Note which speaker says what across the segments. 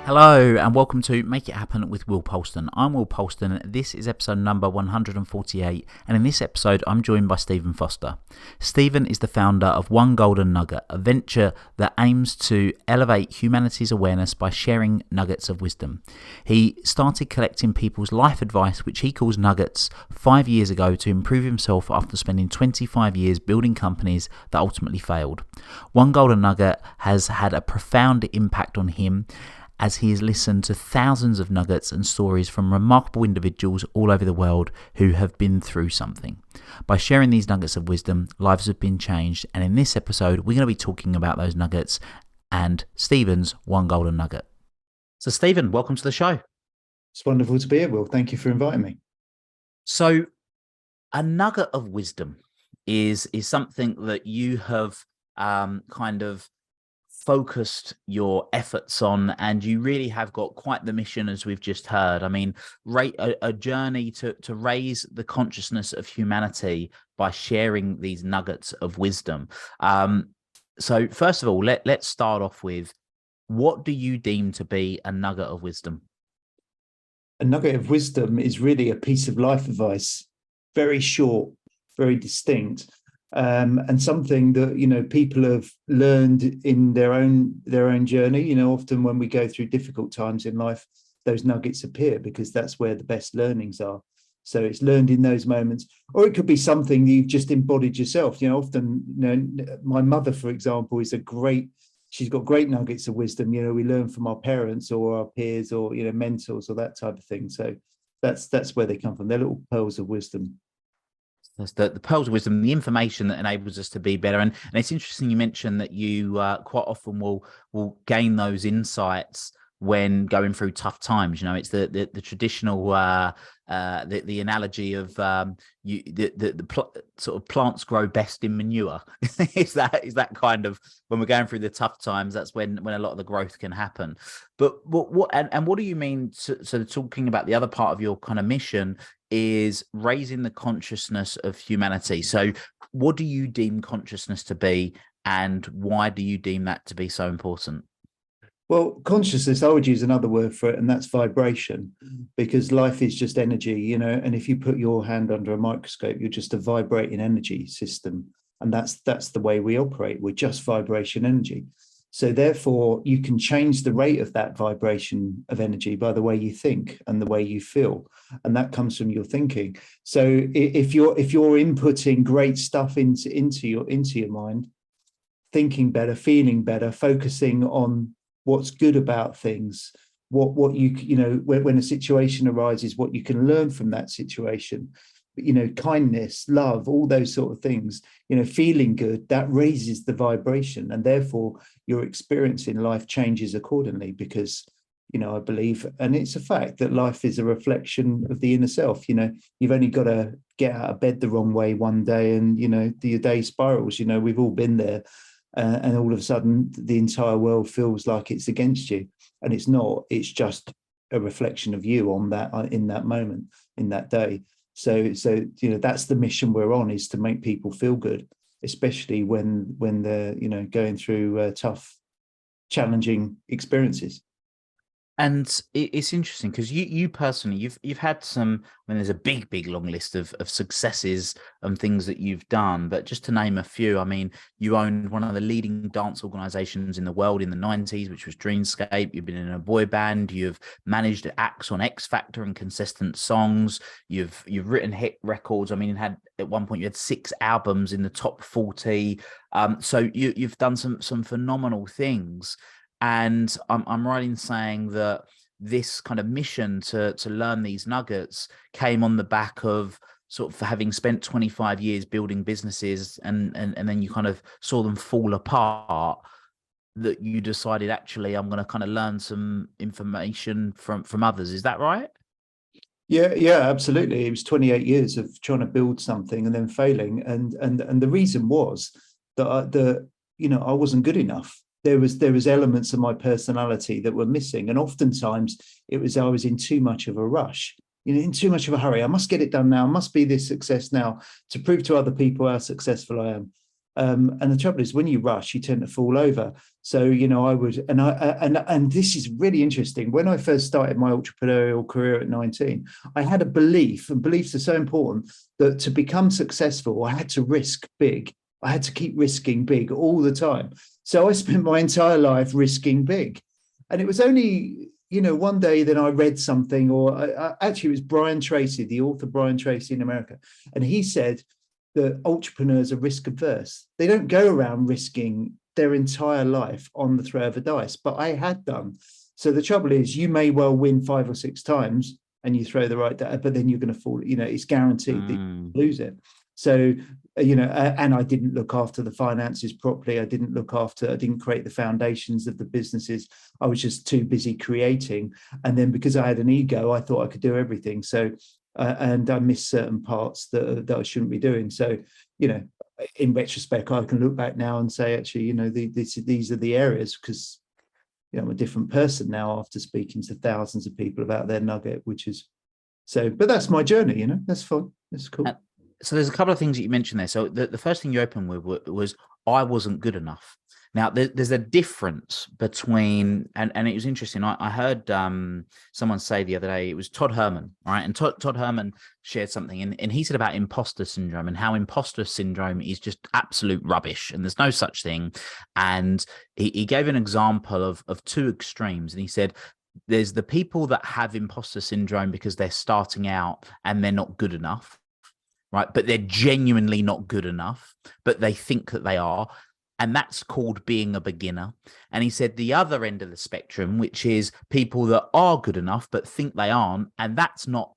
Speaker 1: Hello and welcome to Make It Happen with Will Polston. I'm Will Polston. This is episode number 148, and in this episode I'm joined by Stephen Foster. Stephen is the founder of One Golden Nugget, a venture that aims to elevate humanity's awareness by sharing nuggets of wisdom. He started collecting people's life advice, which he calls nuggets, 5 years ago to improve himself after spending 25 years building companies that ultimately failed. One Golden Nugget has had a profound impact on him, as he has listened to thousands of nuggets and stories from remarkable individuals all over the world who have been through something. By sharing these nuggets of wisdom, lives have been changed, and in this episode, we're going to be talking about those nuggets and Stephen's One Golden Nugget. So, Stephen, welcome to the show.
Speaker 2: It's wonderful to be here, Will. Thank you for inviting me.
Speaker 1: So, a nugget of wisdom is something that you have kind of focused your efforts on, and you really have got quite the mission, as we've just heard. I mean, a journey to raise the consciousness of humanity by sharing these nuggets of wisdom. So first of all, let's start off with, what do you deem to be a nugget of wisdom?
Speaker 2: A nugget of wisdom is really a piece of life advice, very short, very distinct. And something that people have learned in their own journey. Often when we go through difficult times in life, those nuggets appear because that's where the best learnings are. So it's learned in those moments, or it could be something you've just embodied yourself. Often, my mother, for example, she's got great nuggets of wisdom. We learn from our parents or our peers or mentors or that type of thing. So that's where they come from. They're little pearls of wisdom.
Speaker 1: That's the pearls of wisdom, the information that enables us to be better. And it's interesting you mentioned that you quite often will gain those insights when going through tough times. It's the traditional the analogy of sort of plants grow best in manure. is that kind of, when we're going through the tough times, that's when a lot of the growth can happen. But what do you mean? So talking about the other part of your kind of mission is raising the consciousness of humanity. So what do you deem consciousness to be, and why do you deem that to be so important?
Speaker 2: Well, consciousness, I would use another word for it, and that's vibration, because life is just energy, and if you put your hand under a microscope, you're just a vibrating energy system. And that's the way we operate. We're just vibration energy. So therefore, you can change the rate of that vibration of energy by the way you think and the way you feel. And that comes from your thinking. So if you're inputting great stuff into your mind, thinking better, feeling better, focusing on what's good about things, what when a situation arises, what you can learn from that situation, kindness, love, all those sort of things, feeling good, that raises the vibration, and therefore your experience in life changes accordingly. Because I believe, and it's a fact, that life is a reflection of the inner self. You've only got to get out of bed the wrong way one day and the day spirals. We've all been there. And all of a sudden the entire world feels like it's against you, and it's not. It's just a reflection of you on that, in that moment, in that day. So that's the mission we're on, is to make people feel good, especially when they're going through tough, challenging experiences.
Speaker 1: And it's interesting because you personally, you've had some, I mean, there's a big long list of successes and things that you've done, but just to name a few, I mean, you owned one of the leading dance organizations in the world in the 90s, which was Dreamscape. You've been in a boy band. You've managed acts on X Factor and consistent songs. You've written hit records. I mean, at one point you had 6 albums in the top 40. So you've done some phenomenal things. And I'm right in saying that this kind of mission to learn these nuggets came on the back of sort of having spent 25 years building businesses, and then you kind of saw them fall apart, that you decided, actually, I'm going to kind of learn some information from others. Is that right?
Speaker 2: Yeah, absolutely. It was 28 years of trying to build something and then failing, and the reason was that I wasn't good enough. There was elements of my personality that were missing, and oftentimes I was in too much of a rush, in too much of a hurry. I must get it done now. I must be this success now to prove to other people how successful I am. And the trouble is, when you rush, you tend to fall over. So, you know, I would, and this is really interesting. When I first started my entrepreneurial career at 19, I had a belief, and beliefs are so important, that to become successful, I had to risk big. I had to keep risking big all the time. So I spent my entire life risking big. And it was only, you know, one day that I read something, or actually it was Brian Tracy, the author Brian Tracy in America. And he said that entrepreneurs are risk averse. They don't go around risking their entire life on the throw of a dice, but I had done. So the trouble is, you may well win 5 or 6 times and you throw the right data, but then you're going to fall, you know, it's guaranteed that you lose it. So, you know, and I didn't look after the finances properly. I didn't create the foundations of the businesses. I was just too busy creating. And then because I had an ego, I thought I could do everything. So, and I missed certain parts that I shouldn't be doing. So, you know, in retrospect, I can look back now and say, actually, you know, these are the areas, because, you know, I'm a different person now after speaking to thousands of people about their nugget, which is so, but that's my journey, you know, that's fun. That's cool.
Speaker 1: So there's a couple of things that you mentioned there. So the first thing you opened with was I wasn't good enough. Now there's a difference between, and it was interesting. I heard someone say the other day, it was Todd Herman, right? And Todd Herman shared something, and he said about imposter syndrome, and how imposter syndrome is just absolute rubbish, and there's no such thing. And he gave an example of 2 extremes, and he said, there's the people that have imposter syndrome because they're starting out and they're not good enough, right? But they're genuinely not good enough, but they think that they are. And that's called being a beginner. And he said the other end of the spectrum, which is people that are good enough, but think they aren't. And that's not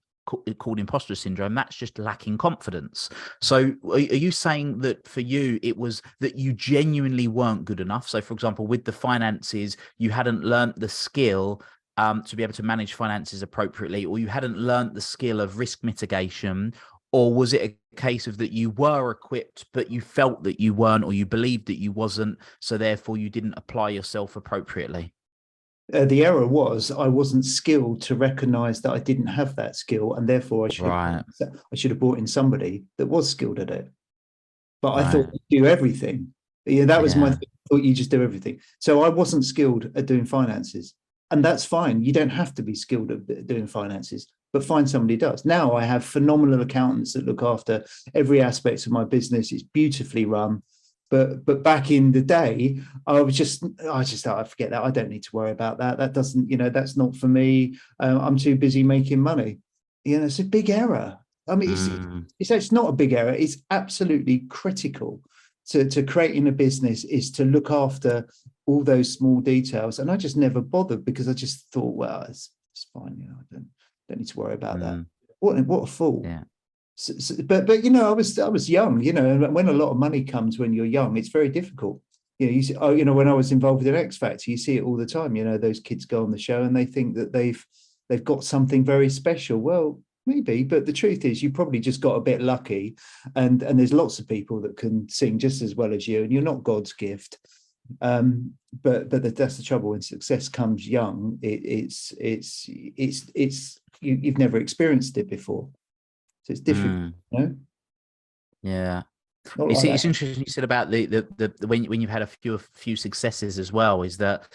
Speaker 1: called imposter syndrome. That's just lacking confidence. So are you saying that for you, it was that you genuinely weren't good enough? So for example, with the finances, you hadn't learned the skill to be able to manage finances appropriately, or you hadn't learned the skill of risk mitigation? Or was it a case of that you were equipped, but you felt that you weren't, or you believed that you wasn't, so therefore you didn't apply yourself appropriately?
Speaker 2: The error was I wasn't skilled to recognize that I didn't have that skill, and therefore I should have brought in somebody that was skilled at it. But I thought you do everything. Yeah, that was my thing. I thought you just do everything. So I wasn't skilled at doing finances, and that's fine. You don't have to be skilled at doing finances, but find somebody who does. Now I have phenomenal accountants that look after every aspect of my business. It's beautifully run. But back in the day, I just thought, I forget that. I don't need to worry about that. That doesn't, you know, that's not for me. I'm too busy making money. You know, it's a big error. I mean, it's not a big error. It's absolutely critical to creating a business, is to look after all those small details. And I just never bothered, because I just thought, well, it's fine. You know, I don't need to worry about that. What a fool.
Speaker 1: Yeah.
Speaker 2: So, but you know, I was young, you know, and when a lot of money comes when you're young, it's very difficult. You know, you see, you know, when I was involved in X Factor, you see it all the time. You know, those kids go on the show and they think that they've got something very special. Well, maybe, but the truth is, you probably just got a bit lucky, and there's lots of people that can sing just as well as you, and you're not God's gift. But that's the trouble. When success comes young, it's you've never experienced it before. So it's difficult, you know?
Speaker 1: Yeah.
Speaker 2: Not like
Speaker 1: It's interesting you said about the when you've had a few successes as well, is that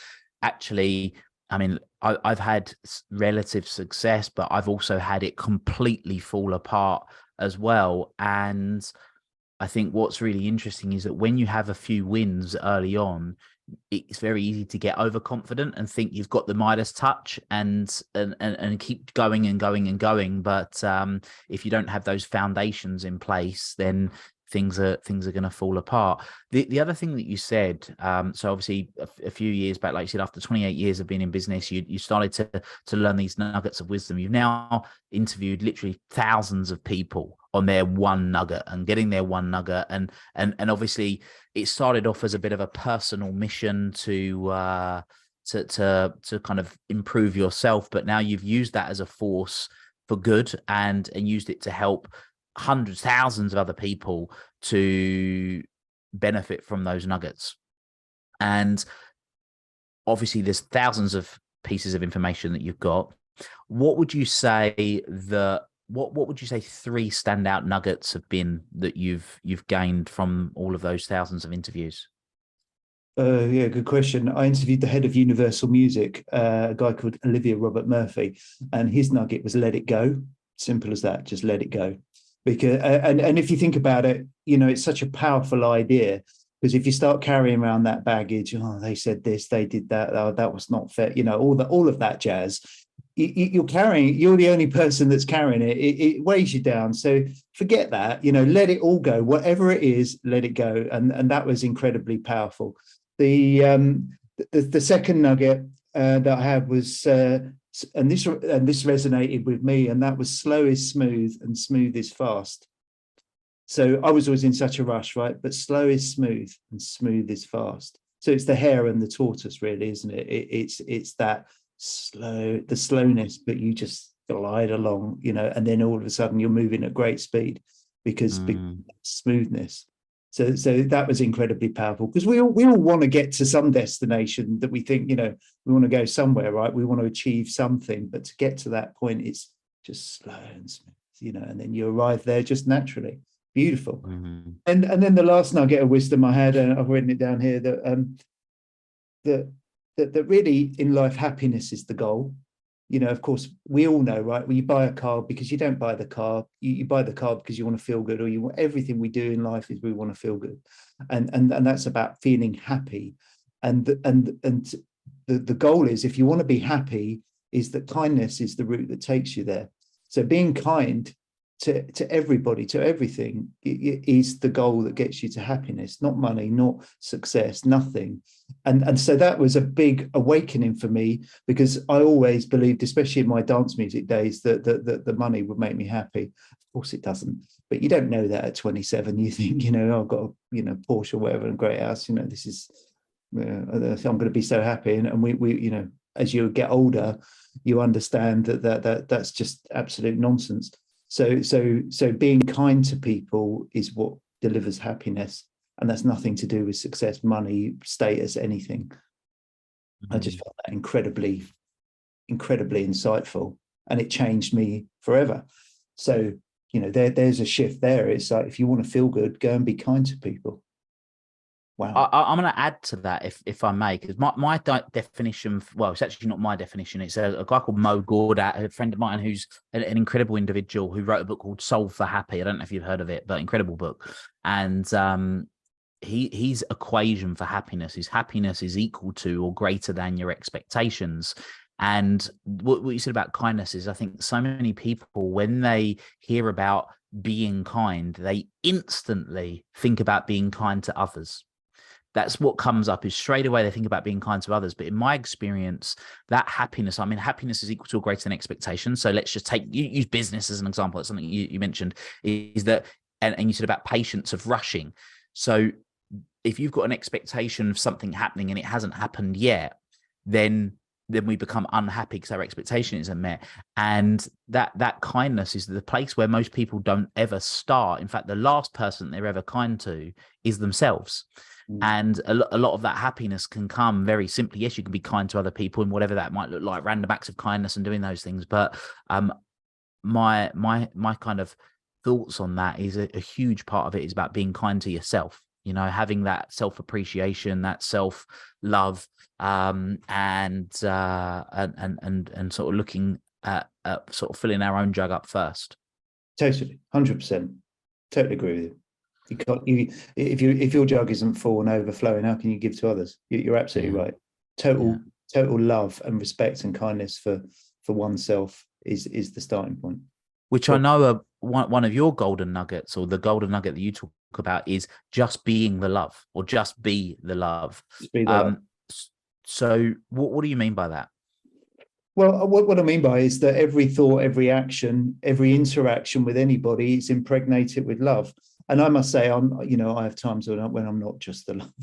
Speaker 1: actually, I mean, I've had relative success, but I've also had it completely fall apart as well. And I think what's really interesting is that when you have a few wins early on, it's very easy to get overconfident and think you've got the Midas touch and keep going and going and going. But if you don't have those foundations in place, then things are going to fall apart. The other thing that you said, so obviously a few years back, like you said, after 28 years of being in business, you started to learn these nuggets of wisdom. You've now interviewed literally thousands of people on their one nugget and getting their one nugget, and obviously it started off as a bit of a personal mission to kind of improve yourself, but now you've used that as a force for good and used it to help hundreds, thousands of other people to benefit from those nuggets. And obviously there's thousands of pieces of information that you've got. What would you say that what would you say 3 standout nuggets have been that you've gained from all of those thousands of interviews?
Speaker 2: Yeah, good question. I interviewed the head of Universal Music, a guy called Olivia Robert Murphy, and his nugget was let it go. Simple as that, just let it go. Because and if you think about it, it's such a powerful idea. Because if you start carrying around that baggage, oh, they said this, they did that, oh, that was not fair, all of that jazz. You're the only person that's carrying it. It weighs you down. So forget that. Let it all go. Whatever it is, let it go. And that was incredibly powerful. The second nugget that I had was, and this resonated with me, and that was slow is smooth and smooth is fast. So I was always in such a rush, right? But slow is smooth and smooth is fast. So it's the hare and the tortoise, really, isn't it? It's that the slowness, but you just glide along, and then all of a sudden you're moving at great speed because smoothness. So that was incredibly powerful, because we all want to get to some destination that we think, we want to go somewhere, right? We want to achieve something, but to get to that point, it's just slow and smooth, and then you arrive there just naturally. Beautiful. And then the last nugget of wisdom I had, and I've written it down here, that really in life, happiness is the goal. Of course, we all know, right? When you buy a car, because you don't buy the car, you buy the car because you want to feel good, or you want everything we do in life is we want to feel good, and that's about feeling happy. And the goal is, if you want to be happy, is that kindness is the route that takes you there. So being kind to everybody, to everything, is the goal that gets you to happiness, not money, not success, nothing. And so that was a big awakening for me, because I always believed, especially in my dance music days, that the money would make me happy. Of course it doesn't, but you don't know that at 27. You think, I've got a Porsche or whatever and a great house, this is I'm going to be so happy. And we as you get older, you understand that's just absolute nonsense. So being kind to people is what delivers happiness, and that's nothing to do with success, money, status, anything. I just found that incredibly insightful, and it changed me forever. So there's a shift there. It's like, if you want to feel good, go and be kind to people. Wow.
Speaker 1: I'm going to add to that, if I may, because my definition, well, it's actually not my definition. It's a guy called Mo Gordat, a friend of mine who's an incredible individual who wrote a book called Solve for Happy. I don't know if you've heard of it, but incredible book. And his equation for happiness is happiness is equal to or greater than your expectations. And what you said about kindness is, I think so many people, when they hear about being kind, they instantly think about being kind to others. That's what comes up, is straight away they think about being kind to others. But in my experience, that happiness, happiness is equal to or greater than expectation. So let's just use business as an example. That's something you mentioned, is that, and you said about patience of rushing. So if you've got an expectation of something happening and it hasn't happened yet, then we become unhappy because our expectation isn't met. And that kindness is the place where most people don't ever start. In fact, the last person they're ever kind to is themselves. And a lot of that happiness can come very simply. Yes, you can be kind to other people, and whatever that might look like, random acts of kindness and doing those things. But my kind of thoughts on that is a huge part of it is about being kind to yourself. Having that self-appreciation, that self-love, and sort of looking at sort of filling our own jug up first.
Speaker 2: Totally, 100%. Totally agree with you. You can't. If your jug isn't full and overflowing, how can you give to others? You're absolutely right. Total love and respect and kindness for oneself is the starting point.
Speaker 1: Which I know one of your golden nuggets, or the golden nugget that you talk about, is just being the love, or just be the love. So what do you mean by that?
Speaker 2: Well, what I mean by is that every thought, every action, every interaction with anybody is impregnated with love. And I must say, I have times when I'm not just the love,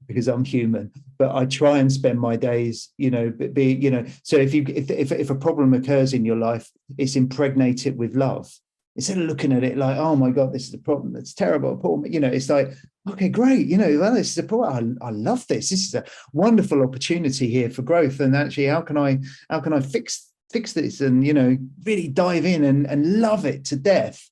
Speaker 2: because I'm human. But I try and spend my days, So if a problem occurs in your life, it's impregnated with love. Instead of looking at it like, oh my God, this is a problem, it's terrible. It's like, okay, great. Well, this is a problem. I love this. This is a wonderful opportunity here for growth. And actually, how can I fix fix this and, really dive in and love it to death.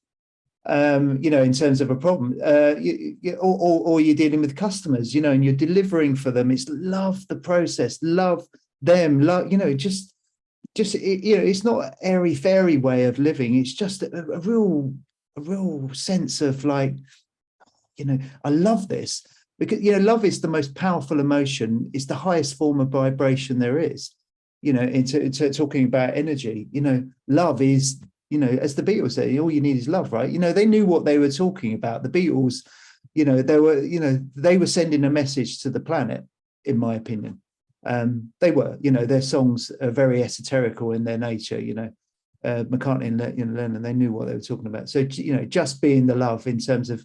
Speaker 2: In terms of a problem, or you're dealing with customers, and you're delivering for them. It's love the process, love them, love, it's not an airy fairy way of living. It's just a real sense of like, I love this, because, love is the most powerful emotion. It's the highest form of vibration there is, into talking about energy, love is, as the Beatles say, all you need is love, right? They knew what they were talking about. The Beatles, they were sending a message to the planet, in my opinion. They were, their songs are very esoterical in their nature, McCartney and Lennon, they knew what they were talking about. So, just being the love in terms of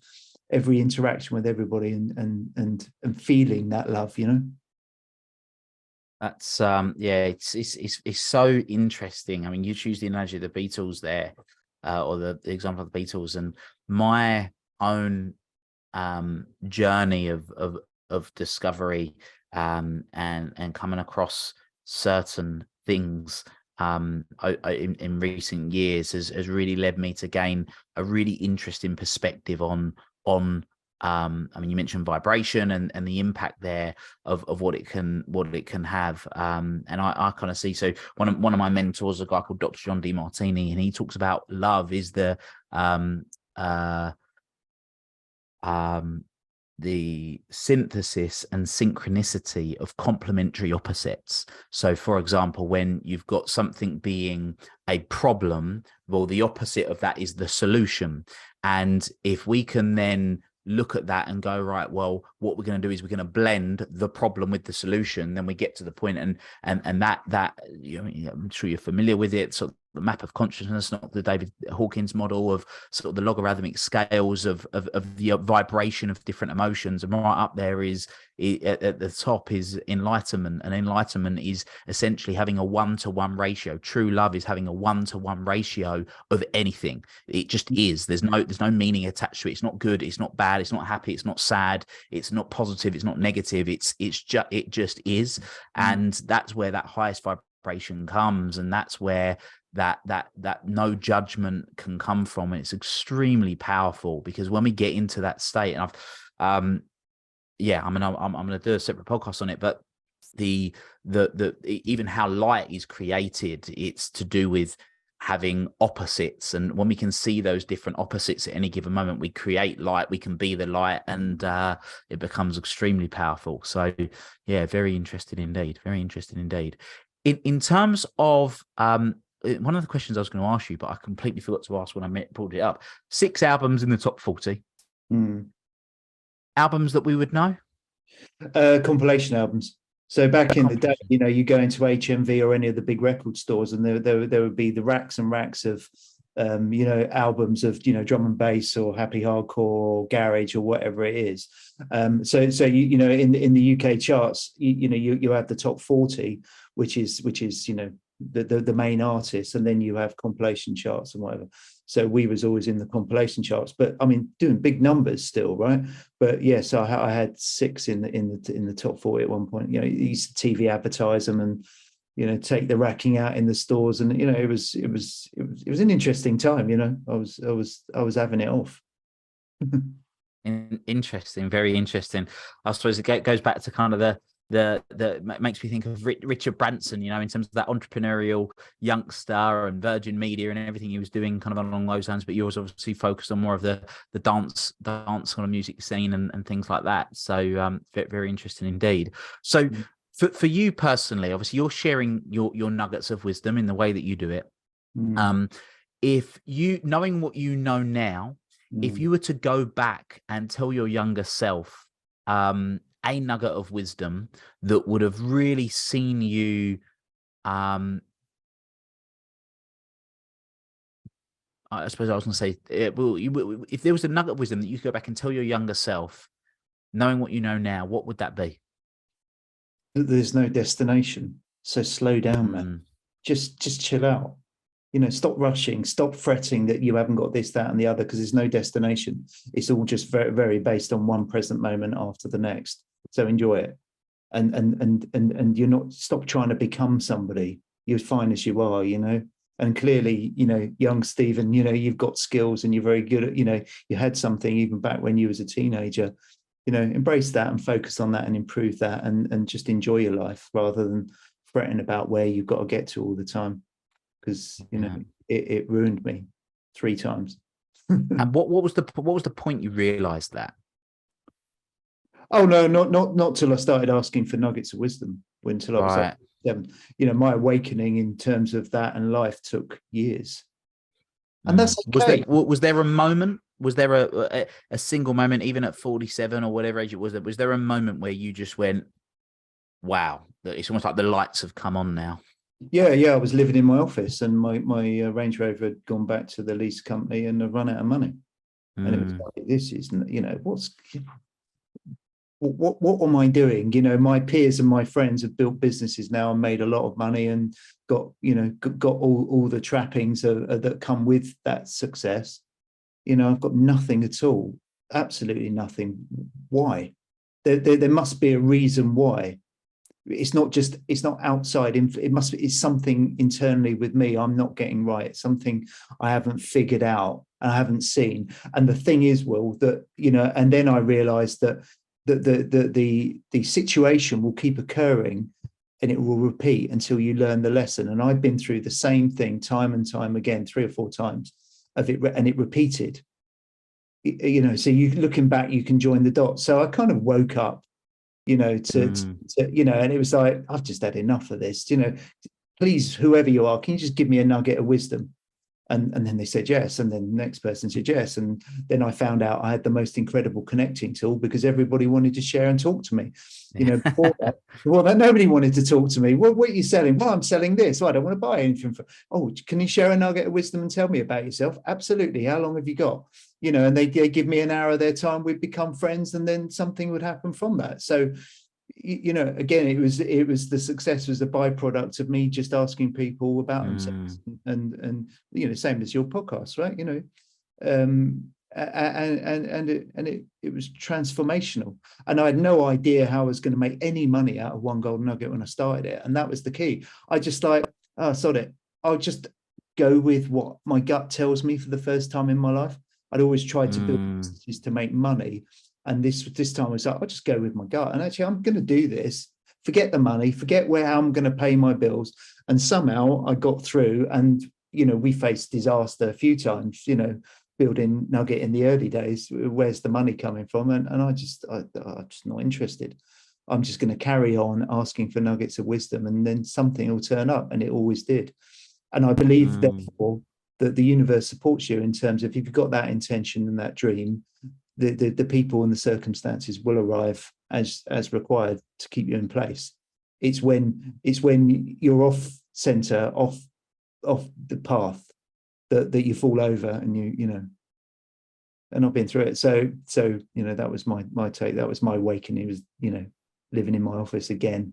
Speaker 2: every interaction with everybody and feeling that love,
Speaker 1: That's it's so interesting. I mean, you choose the analogy of the Beatles there, or the example of the Beatles, and my own journey of discovery and coming across certain things in recent years has really led me to gain a really interesting perspective on I mean, you mentioned vibration and the impact there of what it can have. And I kind of see, so one of my mentors, a guy called Dr. John DeMartini, and he talks about love is the synthesis and synchronicity of complementary opposites. So, for example, when you've got something being a problem, well, the opposite of that is the solution. And if we can then look at that and go, right, well, what we're going to do is we're going to blend the problem with the solution, then we get to the point and that I'm sure you're familiar with it, sort of the map of consciousness, not the David Hawkins model of sort of the logarithmic scales of the vibration of different emotions. And right up there is at the top is enlightenment, and enlightenment is essentially having a 1-to-1 ratio. True love is having a 1-to-1 ratio of anything. It just is. There's no meaning attached to it. It's not good, it's not bad, it's not happy, it's not sad, it's not positive, it's not negative. It just is. And that's where that highest vibration comes, and that's where that no judgment can come from. And it's extremely powerful, because when we get into that state, and I'm going to do a separate podcast on it, but the even how light is created, it's to do with having opposites. And when we can see those different opposites at any given moment, we create light, we can be the light, and it becomes extremely powerful. So yeah, very interesting indeed. In terms of one of the questions I was going to ask you, but I completely forgot to ask when I pulled it up. 6 albums in the top 40. Albums that we would know?
Speaker 2: Compilation albums. So back in the day, you go into HMV or any of the big record stores, and there would be the racks and racks of albums of drum and bass or happy hardcore or garage or whatever it is. So in the UK charts, you have the top 40, which is the main artists, and then you have compilation charts and whatever. So we was always in the compilation charts, but I mean doing big numbers still, right? But yeah, so I had 6 in the top 40 at one point. You used to TV advertise them and take the racking out in the stores, and it was an interesting time. I was having it off.
Speaker 1: Interesting, very interesting. I suppose it goes back to kind of the makes me think of Richard Branson, in terms of that entrepreneurial youngster and Virgin Media and everything he was doing kind of along those lines. But you was obviously focused on more of the dance kind of music scene and things like that. So very interesting indeed. So for you personally, obviously you're sharing your nuggets of wisdom in the way that you do it. If you, knowing what you know now, if you were to go back and tell your younger self a nugget of wisdom that would have really seen you I suppose I was going to say, if there was a nugget of wisdom that you could go back and tell your younger self, knowing what you know now, what would that be?
Speaker 2: There's no destination, so slow down, man. Just chill out. Stop rushing, stop fretting that you haven't got this, that, and the other, because there's no destination. It's all just very, very based on one present moment after the next. So enjoy it, and you're not, stop trying to become somebody. you're fine as you are, and clearly, young Stephen, you've got skills and you're very good at, you had something even back when you was a teenager, embrace that and focus on that and improve that, and just enjoy your life rather than fretting about where you've got to get to all the time, because it ruined me 3 times.
Speaker 1: And what was the point you realized that?
Speaker 2: Oh no, not till I started asking for nuggets of wisdom, until I was like 7. My awakening in terms of that and life took years, and that's okay.
Speaker 1: Was there a moment? Was there a single moment, even at 47 or whatever age it was? Was there a moment where you just went, "Wow, it's almost like the lights have come on now"?
Speaker 2: Yeah. I was living in my office, and my Range Rover had gone back to the lease company, and I'd run out of money, and it was like, this is, what am I doing? My peers and my friends have built businesses now and made a lot of money and got all the trappings that come with that success. I've got nothing at all, absolutely nothing. Why? There must be a reason why. It's not outside. It's something internally with me I'm not getting right. It's something I haven't figured out, I haven't seen. And the thing is, Will, that, and then I realized that the situation will keep occurring and it will repeat until you learn the lesson. And I've been through the same thing time and time again, 3 or 4 times of it, and it repeated. So you looking back, you can join the dots. So I kind of woke up, to and it was like, I've just had enough of this. Please, whoever you are, can you just give me a nugget of wisdom? And then they said yes, and then the next person said yes, and then I found out I had the most incredible connecting tool, because everybody wanted to share and talk to me. Before that, nobody wanted to talk to me. What are you selling? Well, I'm selling this. Well, I don't want to buy anything. Can you share a nugget of wisdom and tell me about yourself? Absolutely. How long have you got? And they give me an hour of their time. We'd become friends, and then something would happen from that. So, again, it was the success was a byproduct of me just asking people about themselves, and same as your podcast, right? And it was transformational, and I had no idea how I was going to make any money out of one golden nugget when I started it, and that was the key. I just sod it, I'll just go with what my gut tells me. For the first time in my life, I'd always tried to build businesses to make money. And this time I was like, I'll just go with my gut. And actually, I'm going to do this. Forget the money, forget how I'm going to pay my bills. And somehow I got through, and, we faced disaster a few times, building Nugget in the early days. Where's the money coming from? And I'm just not interested. I'm just going to carry on asking for nuggets of wisdom, and then something will turn up, and it always did. And I believe, therefore, that the universe supports you in terms of, if you've got that intention and that dream, the people and the circumstances will arrive as required to keep you in place. It's when you're off center, off the path, that you fall over, and and I've been through it. So that was my take. That was my awakening. It was, living in my office again.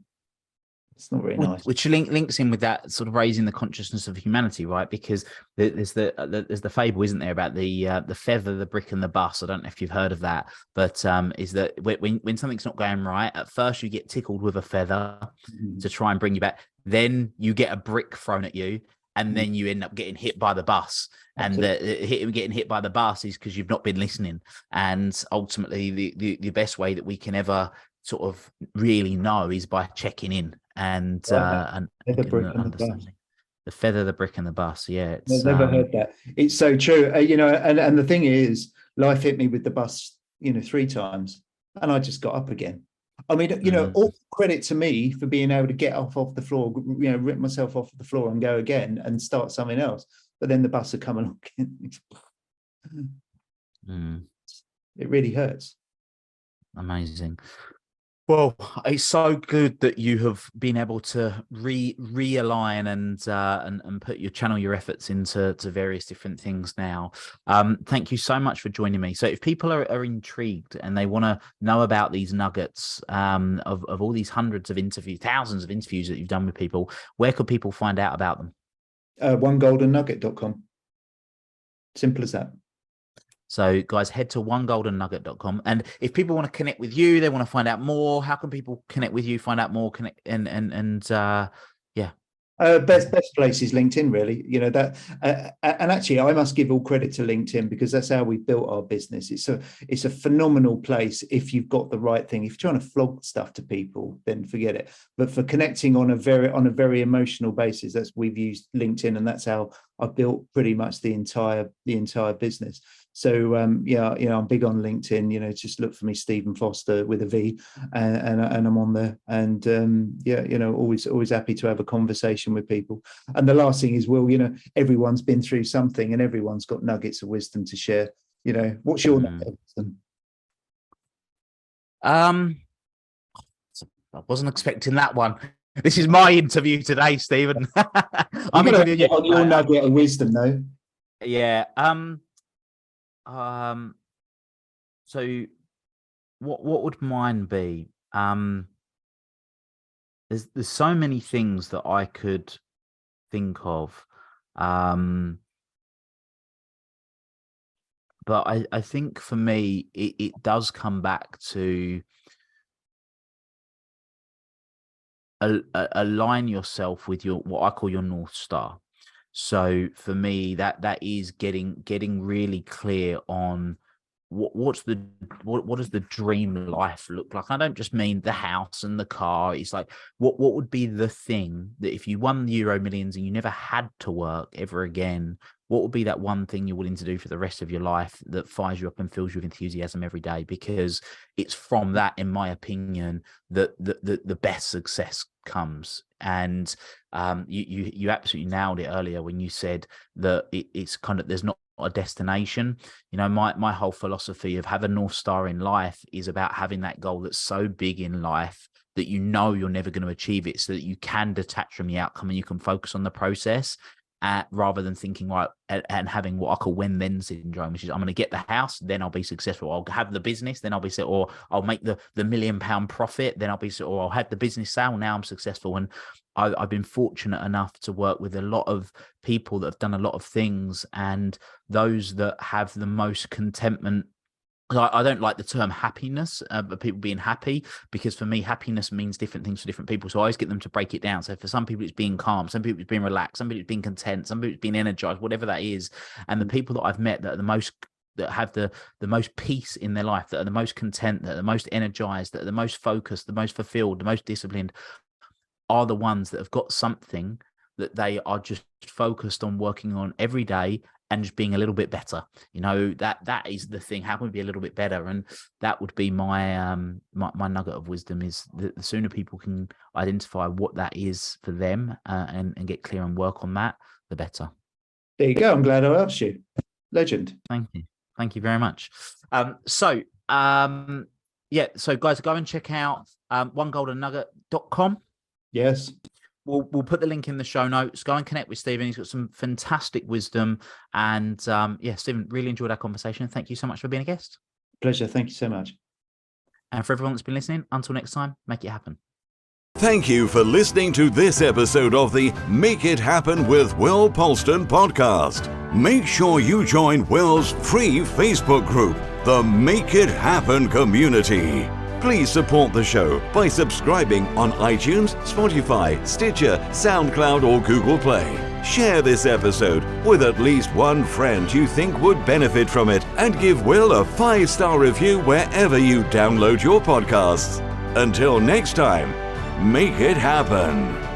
Speaker 2: It's not very nice.
Speaker 1: Which links in with that sort of raising the consciousness of humanity, right? Because there's the fable, isn't there, about the feather, the brick, and the bus. I don't know if you've heard of that, but is that when something's not going right, at first you get tickled with a feather to try and bring you back. Then you get a brick thrown at you, and then you end up getting hit by the bus. Absolutely. And getting hit by the bus is because you've not been listening. And ultimately, the best way that we can ever sort of really know is by checking in and understanding the feather, the brick, and the bus. Yeah,
Speaker 2: I've never heard that. It's so true. And the thing is, life hit me with the bus 3 times, and I just got up again. I mean, all credit to me for being able to get off the floor, rip myself off the floor and go again and start something else. But then the bus would come along. It really hurts.
Speaker 1: Amazing. Well, it's so good that you have been able to realign and channel your efforts into various different things now. Thank you so much for joining me. So if people are intrigued and they want to know about these nuggets of all these hundreds of interviews, thousands of interviews that you've done with people, where could people find out about them?
Speaker 2: OneGoldenNugget.com. Simple as that.
Speaker 1: So guys, head to onegoldennugget.com. And if people want to connect with you, they want to find out more, how can people connect with you, find out more, connect yeah.
Speaker 2: Best place is LinkedIn, really. You know that, and actually, I must give all credit to LinkedIn because that's how we built our business. It's a phenomenal place if you've got the right thing. If you're trying to flog stuff to people, then forget it. But for connecting on a very emotional basis, that's we've used LinkedIn, and that's how I built pretty much the entire business. So yeah, I'm big on LinkedIn. Just look for me, Stephen Foster with a V, and I'm on there. And yeah, always happy to have a conversation with people. And the last thing is, Will, everyone's been through something, and everyone's got nuggets of wisdom to share. What's your nugget of wisdom?
Speaker 1: I wasn't expecting that one. This is my interview today, Stephen.
Speaker 2: I'm interviewing you on your nugget of wisdom, though.
Speaker 1: Yeah. So what would mine be? There's so many things that I could think of. But I think for me, it does come back to align yourself with what I call your North Star. So for me, that is getting really clear on what does the dream life look like. I don't just mean the house and the car. It's like what would be the thing that if you won the Euro Millions and you never had to work ever again, what would be that one thing you're willing to do for the rest of your life that fires you up and fills you with enthusiasm every day? Because it's from that, in my opinion, that the best success comes. And you absolutely nailed it earlier when you said that it's kind of, there's not a destination. My whole philosophy of have a North Star in life is about having that goal that's so big in life that you're never going to achieve it, so that you can detach from the outcome and you can focus on the process. Rather than thinking right and having what I call when-then syndrome, which is I'm going to get the house, then I'll be successful. I'll have the business, then I'll be, or I'll make the £1 million profit, then I'll be, or I'll have the business sale, now I'm successful. And I've been fortunate enough to work with a lot of people that have done a lot of things, and those that have the most contentment. I don't like the term happiness, but people being happy, because for me, happiness means different things for different people. So I always get them to break it down. So for some people, it's being calm. Some people, it's being relaxed. Some people, it's being content. Some people, it's being energized, whatever that is. And the people that I've met that are the most, that have the most peace in their life, that are the most content, that are the most energized, that are the most focused, the most fulfilled, the most disciplined, are the ones that have got something that they are just focused on working on every day, and just being a little bit better. That is the thing. How can we be a little bit better? And that would be my my nugget of wisdom, is that the sooner people can identify what that is for them and get clear and work on that, the better.
Speaker 2: There you go. I'm glad I asked you. Legend.
Speaker 1: Thank you very much. So guys, go and check out onegoldennugget.com.
Speaker 2: Yes.
Speaker 1: We'll put the link in the show notes. Go and connect with Stephen. He's got some fantastic wisdom. And Stephen, really enjoyed our conversation. Thank you so much for being a guest.
Speaker 2: Pleasure. Thank you so much.
Speaker 1: And for everyone that's been listening, until next time, make it happen.
Speaker 3: Thank you for listening to this episode of the Make It Happen with Will Polston podcast. Make sure you join Will's free Facebook group, the Make It Happen community. Please support the show by subscribing on iTunes, Spotify, Stitcher, SoundCloud, or Google Play. Share this episode with at least one friend you think would benefit from it, and give Will a 5-star review wherever you download your podcasts. Until next time, make it happen.